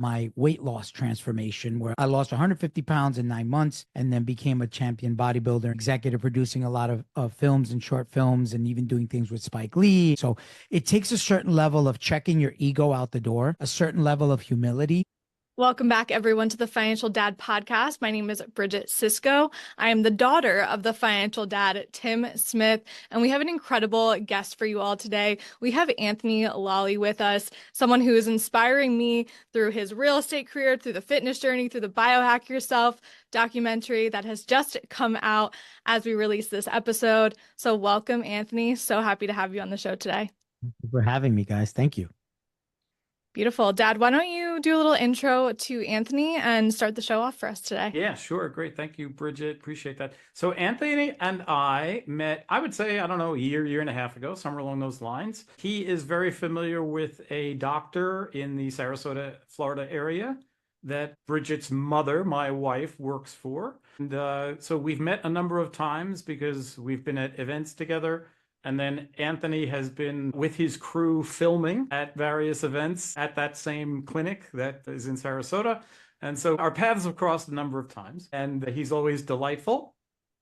my weight loss transformation, where I lost 150 pounds in 9 months and then became a champion bodybuilder, executive producing a lot of films and short films, and even doing things with Spike Lee. So it takes a certain level of checking your ego out the door, a certain level of humility. Welcome back, everyone, to the Financial Dad Podcast. My name is Bridget Sisko. I am the daughter of the financial dad, Tim Smith, and we have an incredible guest for you all today. We have Anthony Lolli with us, someone who is inspiring me through his real estate career, through the fitness journey, through the Biohack Yourself documentary that has just come out as we release this episode. So welcome, Anthony. So happy to have you on the show today. Thank you for having me, guys. Thank you. Beautiful. Dad, why don't you do a little intro to Anthony and start the show off for us today? Yeah, sure. Great. Thank you, Bridget. Appreciate that. So Anthony and I met, I would say, I don't know, a year and a half ago, somewhere along those lines. He is very familiar with a doctor in the Sarasota, Florida area that Bridget's mother, my wife, works for. And so we've met a number of times because we've been at events together. And then Anthony has been with his crew filming at various events at that same clinic that is in Sarasota. And so our paths have crossed a number of times. And he's always delightful,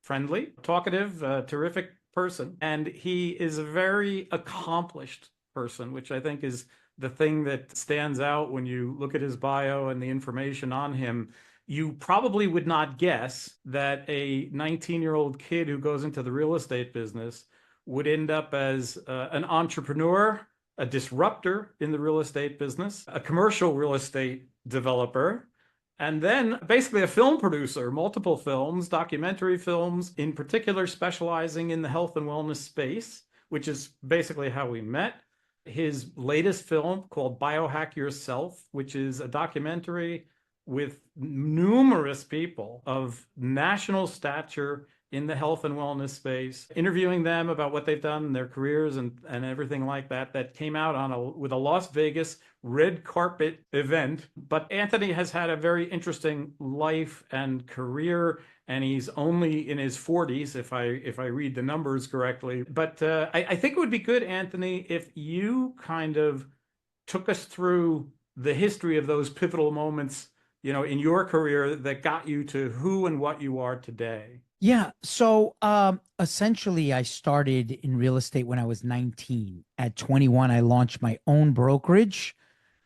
friendly, talkative, terrific person. And he is a very accomplished person, which I think is the thing that stands out when you look at his bio and the information on him. You probably would not guess that a 19-year-old kid who goes into the real estate business would end up as an entrepreneur, a disruptor in the real estate business, a commercial real estate developer, and then basically a film producer, multiple films, documentary films, in particular specializing in the health and wellness space, which is basically how we met. His latest film called Biohack Yourself, which is a documentary with numerous people of national stature in the health and wellness space, interviewing them about what they've done in their careers and everything like that, that came out with a Las Vegas red carpet event. But Anthony has had a very interesting life and career, and he's only in his 40s, if I read the numbers correctly. But I think it would be good, Anthony, if you kind of took us through the history of those pivotal moments, in your career that got you to who and what you are today. Yeah. So essentially, I started in real estate when I was 19. At 21, I launched my own brokerage.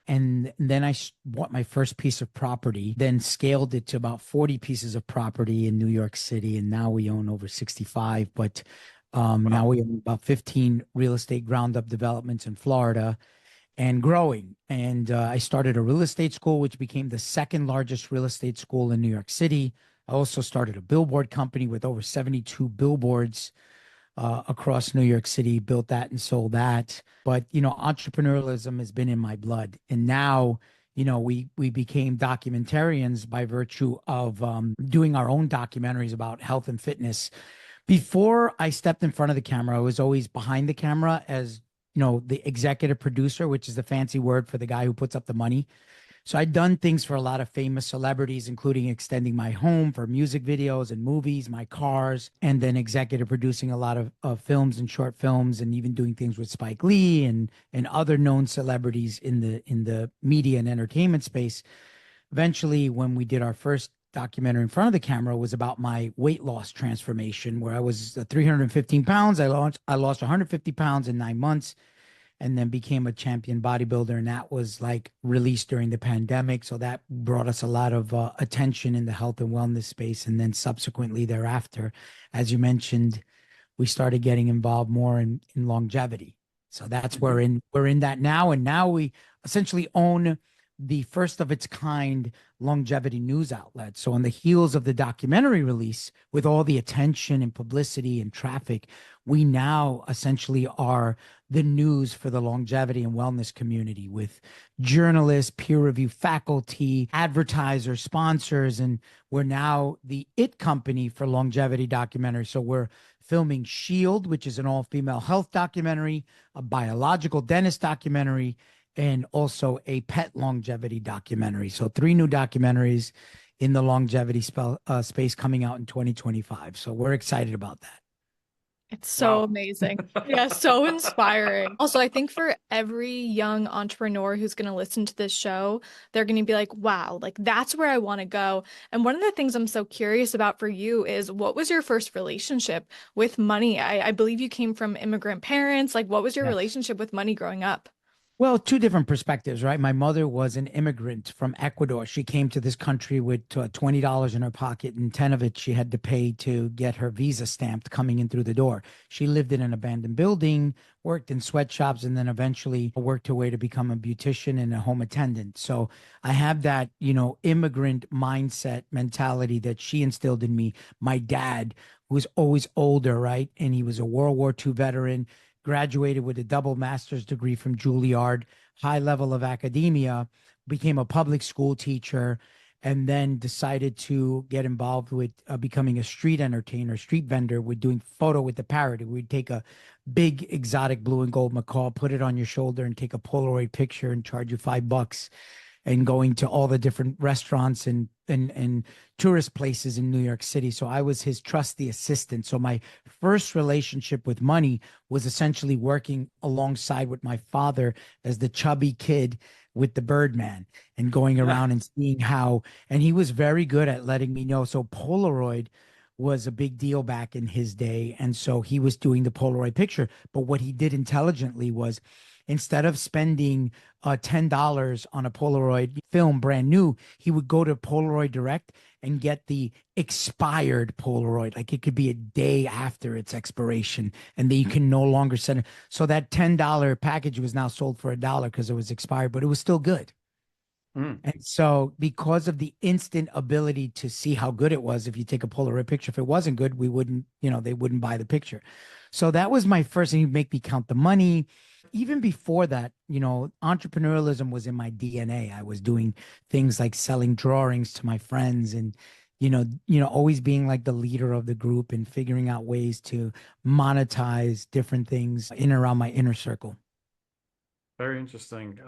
And then I bought my first piece of property, then scaled it to about 40 pieces of property in New York City. And now we own over 65. But now we own about 15 real estate ground up developments in Florida and growing. And I started a real estate school, which became the second largest real estate school in New York City. I also started a billboard company with over 72 billboards across New York City, built that and sold that. But, entrepreneurialism has been in my blood. And now, we became documentarians by virtue of doing our own documentaries about health and fitness. Before I stepped in front of the camera, I was always behind the camera as, the executive producer, which is the fancy word for the guy who puts up the money. So I'd done things for a lot of famous celebrities, including extending my home for music videos and movies, my cars, and then executive producing a lot of films and short films, and even doing things with Spike Lee and other known celebrities in the media and entertainment space. Eventually, when we did our first documentary in front of the camera, was about my weight loss transformation, where I was 315 pounds. I lost 150 pounds in 9 months. And then became a champion bodybuilder. And that was like released during the pandemic. So that brought us a lot of attention in the health and wellness space. And then subsequently thereafter, as you mentioned, we started getting involved more in longevity. So that's we're in that now. And now we essentially own the first of its kind longevity news outlet. So on the heels of the documentary release, with all the attention and publicity and traffic, we now essentially are the news for the longevity and wellness community, with journalists, peer review faculty, advertisers, sponsors, and we're now the it company for longevity documentary. So we're filming Shield, which is an all-female health documentary, a biological dentist documentary, and also a pet longevity documentary. So 3 new documentaries in the longevity space coming out in 2025. So we're excited about that. It's so Wow. amazing. Yeah, so inspiring. Also, I think for every young entrepreneur who's going to listen to this show, they're going to be like, wow, like that's where I want to go. And one of the things I'm so curious about for you is what was your first relationship with money? I believe you came from immigrant parents. Like, what was your Yes. relationship with money growing up? Well, two different perspectives, right? My mother was an immigrant from Ecuador. She came to this country with $20 in her pocket, and 10 of it she had to pay to get her visa stamped coming in through the door. She lived in an abandoned building, worked in sweatshops, and then eventually worked her way to become a beautician and a home attendant. So I have that, immigrant mindset mentality that she instilled in me. My dad, who was always older, right? And he was a World War II veteran, graduated with a double master's degree from Juilliard, high level of academia, became a public school teacher, and then decided to get involved with becoming a street entertainer, street vendor, with doing photo with the parrot. We'd take a big exotic blue and gold macaw, put it on your shoulder, and take a Polaroid picture and charge you $5 and going to all the different restaurants and tourist places in New York City. So I was his trusty assistant. So my first relationship with money was essentially working alongside with my father as the chubby kid with the Birdman and going around and seeing how, and he was very good at letting me know. So Polaroid was a big deal back in his day. And so he was doing the Polaroid picture. But what he did intelligently was instead of spending $10 on a Polaroid film brand new, he would go to Polaroid Direct and get the expired Polaroid. Like it could be a day after its expiration, and then you can no longer send it. So that $10 package was now sold for $1 because it was expired, but it was still good. Mm. And so, because of the instant ability to see how good it was, if you take a Polaroid picture, if it wasn't good, we wouldn't, they wouldn't buy the picture. So that was my first, and you make me count the money. Even before that, entrepreneurialism was in my DNA. I was doing things like selling drawings to my friends and, always being like the leader of the group and figuring out ways to monetize different things in and around my inner circle. Very interesting.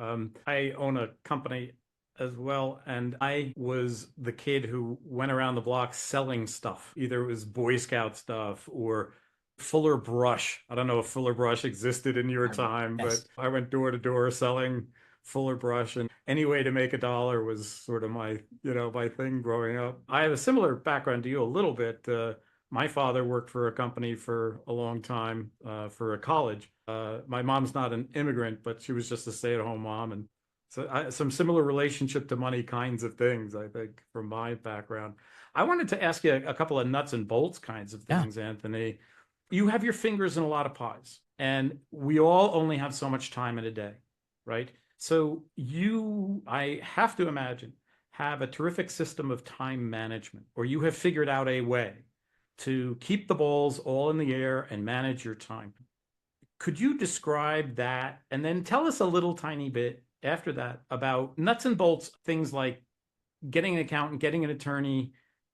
I own a company as well, and I was the kid who went around the block selling stuff. Either it was Boy Scout stuff or Fuller Brush. I don't know if Fuller Brush existed in your time, but Yes. I went door to door selling Fuller Brush, and any way to make a dollar was sort of my thing growing up. I have a similar background to you a little bit. My father worked for a company for a long time, for a college. My mom's not an immigrant, but she was just a stay-at-home mom, and so some similar relationship to money kinds of things, I think, from my background. I wanted to ask you a couple of nuts and bolts kinds of Yeah. things, Anthony. You have your fingers in a lot of pies, and we all only have so much time in a day, right? So I have to imagine, have a terrific system of time management, or you have figured out a way to keep the balls all in the air and manage your time. Could you describe that and then tell us a little tiny bit after that about nuts and bolts, things like getting an accountant, getting an attorney,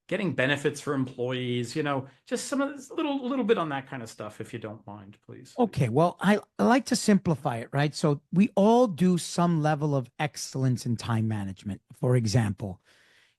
getting benefits for employees, just some of this little bit on that kind of stuff, if you don't mind, please. Okay, well, I like to simplify it, right? So we all do some level of excellence in time management. For example,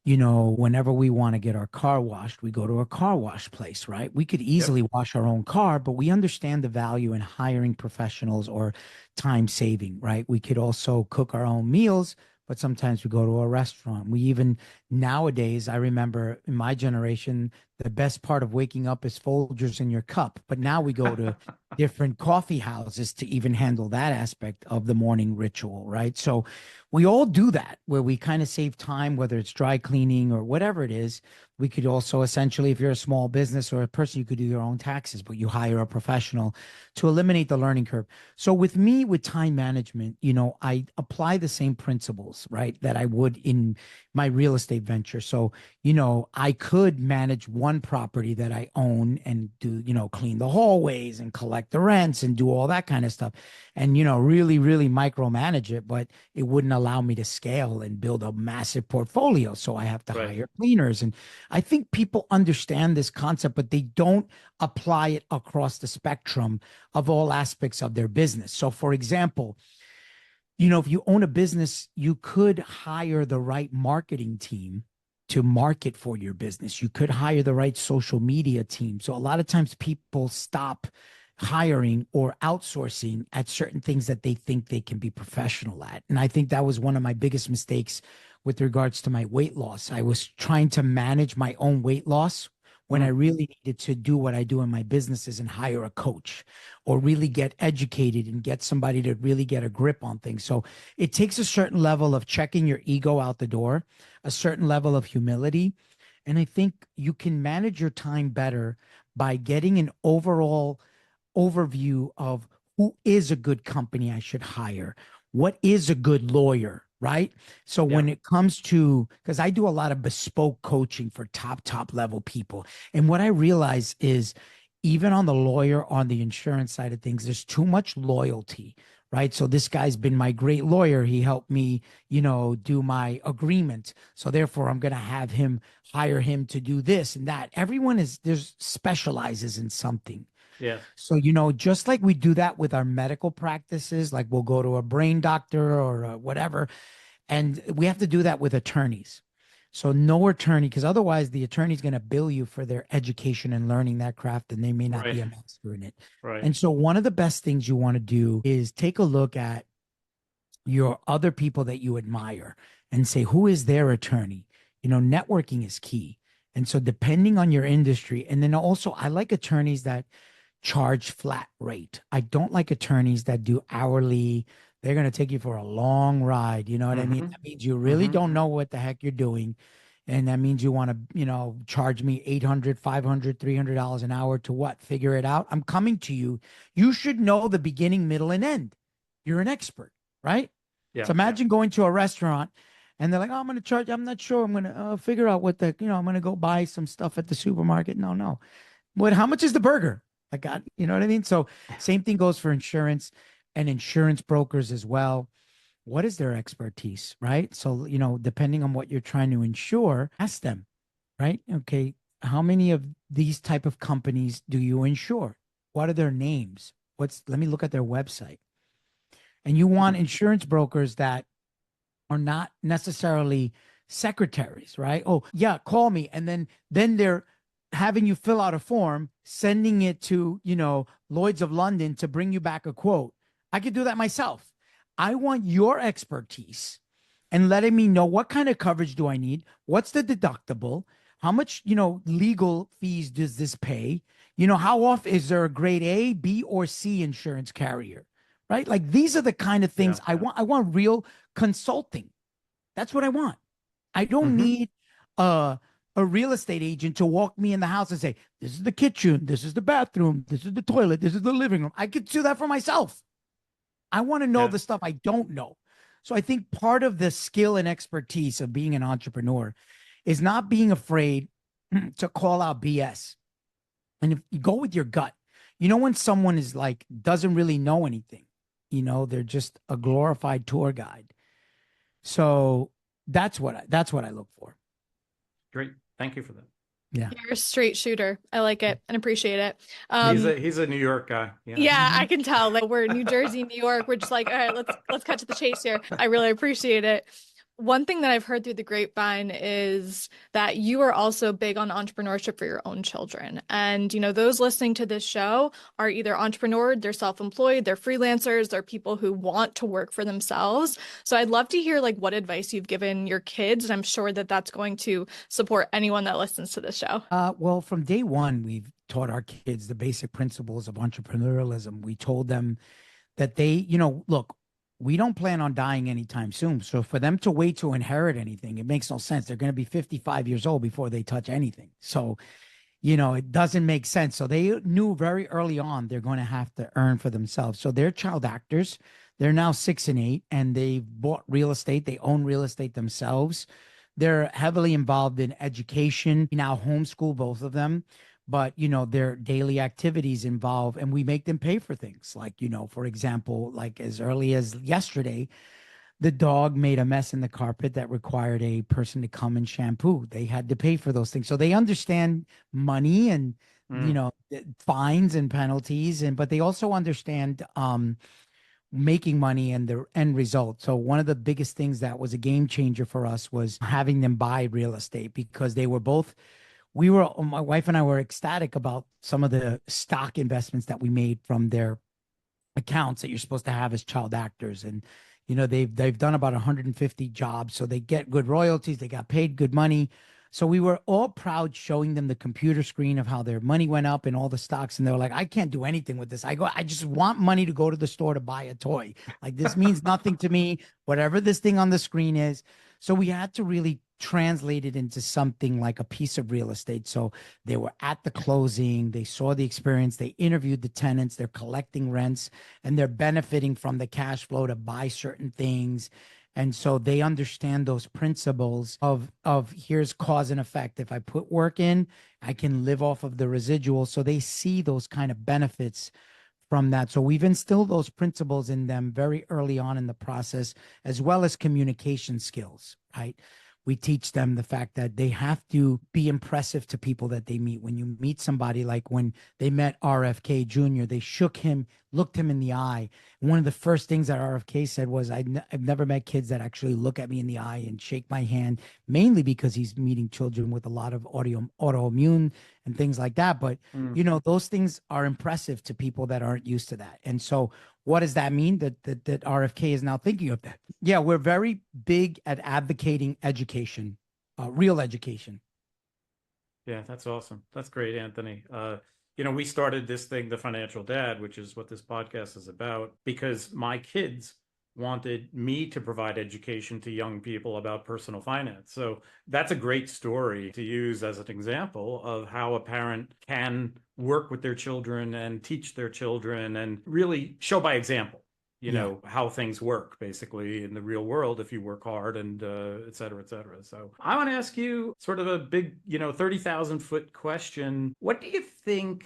whenever we want to get our car washed, we go to a car wash place, right? We could Yep. easily wash our own car, but we understand the value in hiring professionals or time saving, right? We could also cook our own meals, but sometimes we go to a restaurant. We even nowadays, I remember in my generation, the best part of waking up is Folgers in your cup. But now we go to different coffee houses to even handle that aspect of the morning ritual, right? So we all do that where we kind of save time, whether it's dry cleaning or whatever it is. We could also essentially, if you're a small business or a person, you could do your own taxes, but you hire a professional to eliminate the learning curve. So with me, with time management, I apply the same principles, right, that I would in my real estate venture. So, I could manage one property that I own and do, clean the hallways and collect the rents and do all that kind of stuff and, really, really micromanage it, but it wouldn't allow me to scale and build a massive portfolio. So I have to Right. hire cleaners. And I think people understand this concept, but they don't apply it across the spectrum of all aspects of their business. So, for example, if you own a business, you could hire the right marketing team to market for your business. You could hire the right social media team. So a lot of times people stop hiring or outsourcing at certain things that they think they can be professional at. And I think that was one of my biggest mistakes with regards to my weight loss. I was trying to manage my own weight loss when I really needed to do what I do in my businesses and hire a coach or really get educated and get somebody to really get a grip on things. So it takes a certain level of checking your ego out the door, a certain level of humility. And I think you can manage your time better by getting an overall overview of who is a good company I should hire, what is a good lawyer, right? So when it comes to, because I do a lot of bespoke coaching for top level people. And what I realize is even on the lawyer, on the insurance side of things, there's too much loyalty, right? So this guy's been my great lawyer. He helped me, do my agreement. So therefore I'm going to hire him to do this and that. There's specializes in something. Yeah. So, just like we do that with our medical practices, like we'll go to a brain doctor or whatever, and we have to do that with attorneys. So no attorney, because otherwise the attorney's going to bill you for their education and learning that craft, and they may not be a master in it. Right. And so one of the best things you want to do is take a look at your other people that you admire and say, who is their attorney? Networking is key. And so depending on your industry, and then also I like attorneys that charge flat rate. I don't like attorneys that do hourly. They're going to take you for a long ride. You know what I mean? That means you really don't know what the heck you're doing. And that means you want to, charge me $800, $500, $300 an hour to what? Figure it out. I'm coming to you. You should know the beginning, middle, and end. You're an expert, right? Yeah. So imagine going to a restaurant and they're like, oh, I'm going to charge. I'm not sure. I'm going to figure out what I'm going to go buy some stuff at the supermarket. No. How much is the burger? You know what I mean? So same thing goes for insurance and insurance brokers as well. What is their expertise, right? So, depending on what you're trying to insure, ask them, right? Okay, how many of these type of companies do you insure? What are their names? Let me look at their website. And you want insurance brokers that are not necessarily secretaries, right? Oh, yeah, call me. And then they're having you fill out a form, sending it to, Lloyd's of London to bring you back a quote. I could do that myself. I want your expertise and letting me know what kind of coverage do I need? What's the deductible? How much, legal fees does this pay? How often is there a grade A, B, or C insurance carrier, right? Like these are the kind of things I want. I want real consulting. That's what I want. I don't need a real estate agent to walk me in the house and say, this is the kitchen, this is the bathroom, this is the toilet, this is the living room. I could do that for myself. I want to know the stuff I don't know. So I think part of the skill and expertise of being an entrepreneur is not being afraid to call out BS. And if you go with your gut, when someone is like, doesn't really know anything, they're just a glorified tour guide. So that's what I look for. Great. Thank you for that. Yeah. You're a straight shooter. I like it and appreciate it. He's a New York guy. Yeah, I can tell. Like we're New Jersey, New York. We're just like, all right, let's cut to the chase here. I really appreciate it. One thing that I've heard through the grapevine is that you are also big on entrepreneurship for your own children. And, those listening to this show are either entrepreneur, they're self-employed, they're freelancers, they're people who want to work for themselves. So I'd love to hear what advice you've given your kids. And I'm sure that that's going to support anyone that listens to this show. Well, from day one, we've taught our kids the basic principles of entrepreneurialism. We told them that they, look, we don't plan on dying anytime soon. So for them to wait to inherit anything, it makes no sense. They're going to be 55 years old before they touch anything. So, it doesn't make sense. So they knew very early on they're going to have to earn for themselves. So they're child actors. They're now 6 and 8, and they've bought real estate. They own real estate themselves. They're heavily involved in education. We now homeschool both of them. But, their daily activities involve, and we make them pay for things like, for example, like as early as yesterday, the dog made a mess in the carpet that required a person to come and shampoo. They had to pay for those things. So they understand money and, fines and penalties. But they also understand making money and the end result. So one of the biggest things that was a game changer for us was having them buy real estate, because they were both, my wife and I were ecstatic about some of the stock investments that we made from their accounts that you're supposed to have as child actors. And they've done about 150 jobs, so they get good royalties, they got paid good money. So we were all proud showing them the computer screen of how their money went up and all the stocks, and they were like, I can't do anything with this. I just want money to go to the store to buy a toy. Like, this means nothing to me, whatever this thing on the screen is. So we had to really translate it into something like a piece of real estate. So they were at the closing, they saw the experience, they interviewed the tenants, they're collecting rents, and they're benefiting from the cash flow to buy certain things. And so they understand those principles of here's cause and effect. If I put work in, I can live off of the residual. So they see those kind of benefits from that. So we've instilled those principles in them very early on in the process, as well as communication skills, right? We teach them the fact that they have to be impressive to people that they meet. When you meet somebody, like when they met RFK Jr., they shook him, looked him in the eye. And one of the first things that RFK said was, I've never met kids that actually look at me in the eye and shake my hand, mainly because he's meeting children with a lot of autoimmune and things like that. But, those things are impressive to people that aren't used to that. And so what does that mean? That RFK is now thinking of that. Yeah, we're very big at advocating education, real education. Yeah, that's awesome. That's great, Anthony. We started this thing, The Financial Dad, which is what this podcast is about, because my kids wanted me to provide education to young people about personal finance. So that's a great story to use as an example of how a parent can work with their children and teach their children and really show by example, how things work basically in the real world if you work hard, and et cetera, et cetera. So I want to ask you sort of a big, 30,000-foot question. What do you think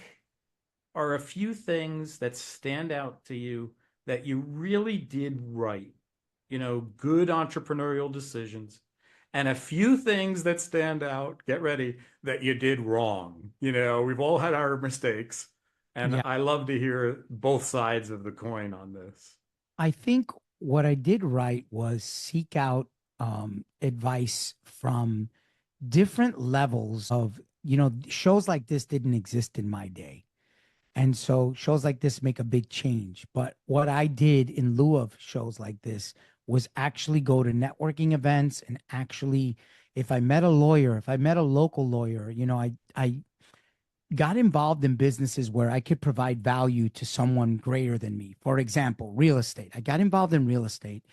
are a few things that stand out to you that you really did right, good entrepreneurial decisions, and a few things that stand out, get ready, that you did wrong? We've all had our mistakes, and Yeah. I love to hear both sides of the coin on this. I think what I did right was seek out advice from different levels of, shows like this didn't exist in my day. And so shows like this make a big change. But what I did in lieu of shows like this was actually go to networking events, and actually, if I met a lawyer, if I met a local lawyer, I got involved in businesses where I could provide value to someone greater than me. For example, real estate. I got involved in real estate,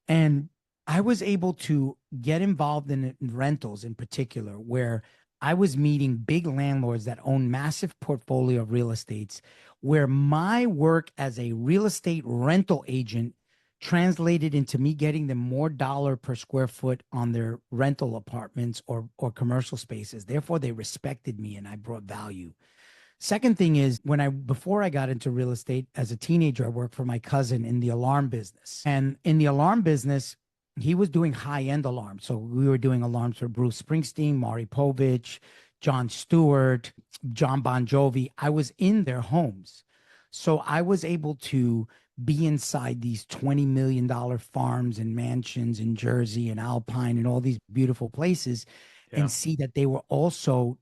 and I was able to get involved in rentals in particular, where I was meeting big landlords that own massive portfolio of real estates, where my work as a real estate rental agent translated into me getting them more dollar per square foot on their rental apartments or commercial spaces. Therefore, they respected me and I brought value. Second thing is, before I got into real estate as a teenager, I worked for my cousin in the alarm business. And in the alarm business, he was doing high-end alarms. So we were doing alarms for Bruce Springsteen, Maury Povich, Jon Stewart, John Bon Jovi. I was in their homes. So I was able to be inside these $20 million farms and mansions in Jersey and Alpine and all these beautiful places, and see that they were also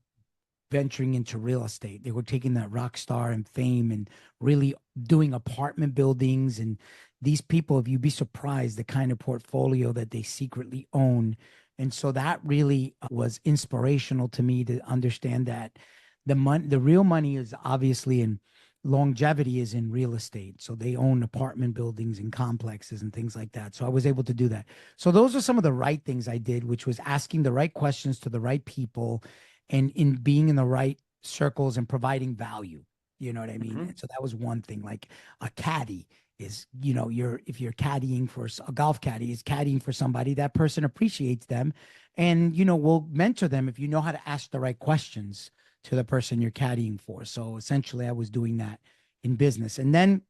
venturing into real estate. They were taking that rock star and fame and really doing apartment buildings. And these people, if you'd be surprised, the kind of portfolio that they secretly own. And so that really was inspirational to me to understand that the real money is obviously in longevity, is in real estate. So they own apartment buildings and complexes and things like that. So I was able to do that. So those are some of the right things I did, which was asking the right questions to the right people, and in being in the right circles and providing value. You know what I mean? Mm-hmm. And so that was one thing. Like a caddy is, if you're caddying for a golf caddy is caddying for somebody, that person appreciates them and, will mentor them if you know how to ask the right questions to the person you're caddying for. So essentially I was doing that in business. And then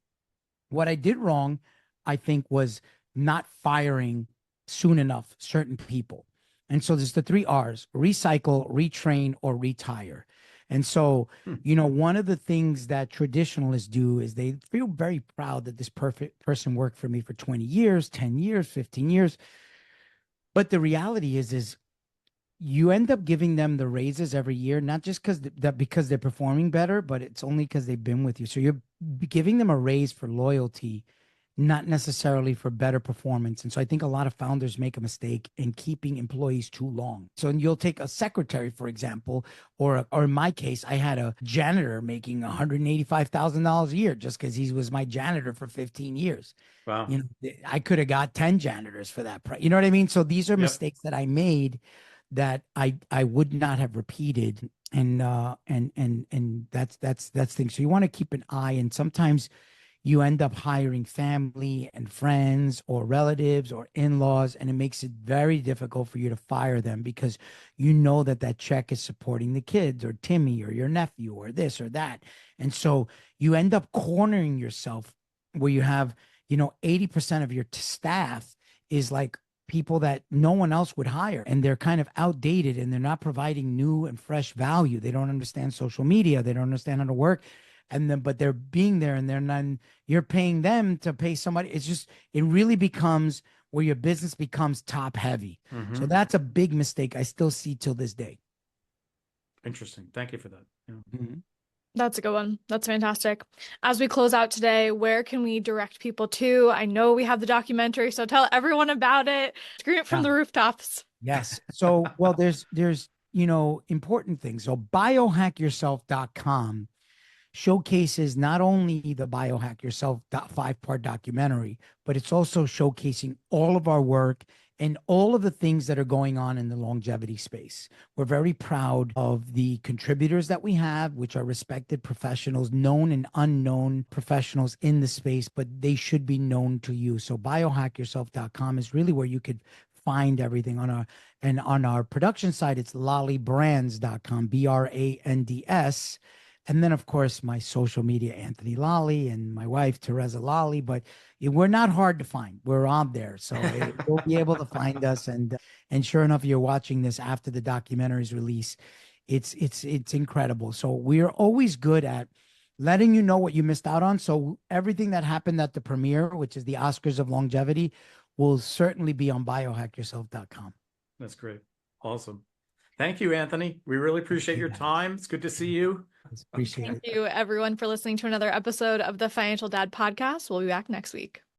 what I did wrong, I think, was not firing soon enough certain people. And so there's the 3 R's: recycle, retrain, or retire. And so, Hmm. one of the things that traditionalists do is they feel very proud that this perfect person worked for me for 20 years, 10 years, 15 years. But the reality is you end up giving them the raises every year, not just because they're performing better, but it's only because they've been with you. So you're giving them a raise for loyalty, not necessarily for better performance. And so I think a lot of founders make a mistake in keeping employees too long. So you'll take a secretary, for example, or in my case, I had a janitor making $185,000 a year just because he was my janitor for 15 years. Wow. I could have got 10 janitors for that price. You know what I mean? So these are Yep. mistakes that I made that I would not have repeated. And that's things. So you want to keep an eye, and sometimes you end up hiring family and friends or relatives or in-laws, and it makes it very difficult for you to fire them because you know that check is supporting the kids or Timmy or your nephew or this or that. And so you end up cornering yourself where you have 80% of your staff is like people that no one else would hire, and they're kind of outdated and they're not providing new and fresh value. They don't understand social media, they don't understand how to work, and then but they're being there, and they're not, you're paying them to pay somebody. It really becomes where your business becomes top heavy. Mm-hmm. So that's a big mistake I still see till this day. Interesting. Thank you for that. Yeah. Mm-hmm. That's a good one. That's fantastic. As we close out today, where can we direct people to? I know we have the documentary, so tell everyone about it. Scream it from the rooftops. Yes. So, well, there's important things. So biohackyourself.com showcases not only the Biohack Yourself 5-part documentary, but it's also showcasing all of our work and all of the things that are going on in the longevity space. We're very proud of the contributors that we have, which are respected professionals, known and unknown professionals in the space, but they should be known to you. So biohackyourself.com is really where you could find everything on our production side. It's lollibrands.com, BRANDS. And then, of course, my social media, Anthony Lolli, and my wife, Teresa Lolli. But we're not hard to find. We're on there. So you'll be able to find us. And sure enough, you're watching this after the documentary's release. It's incredible. So we're always good at letting you know what you missed out on. So everything that happened at the premiere, which is the Oscars of longevity, will certainly be on biohackyourself.com. That's great. Awesome. Thank you, Anthony. We really appreciate your time. It's good to see you. Appreciate it. Thank you, everyone, for listening to another episode of the Financial Dad Podcast. We'll be back next week.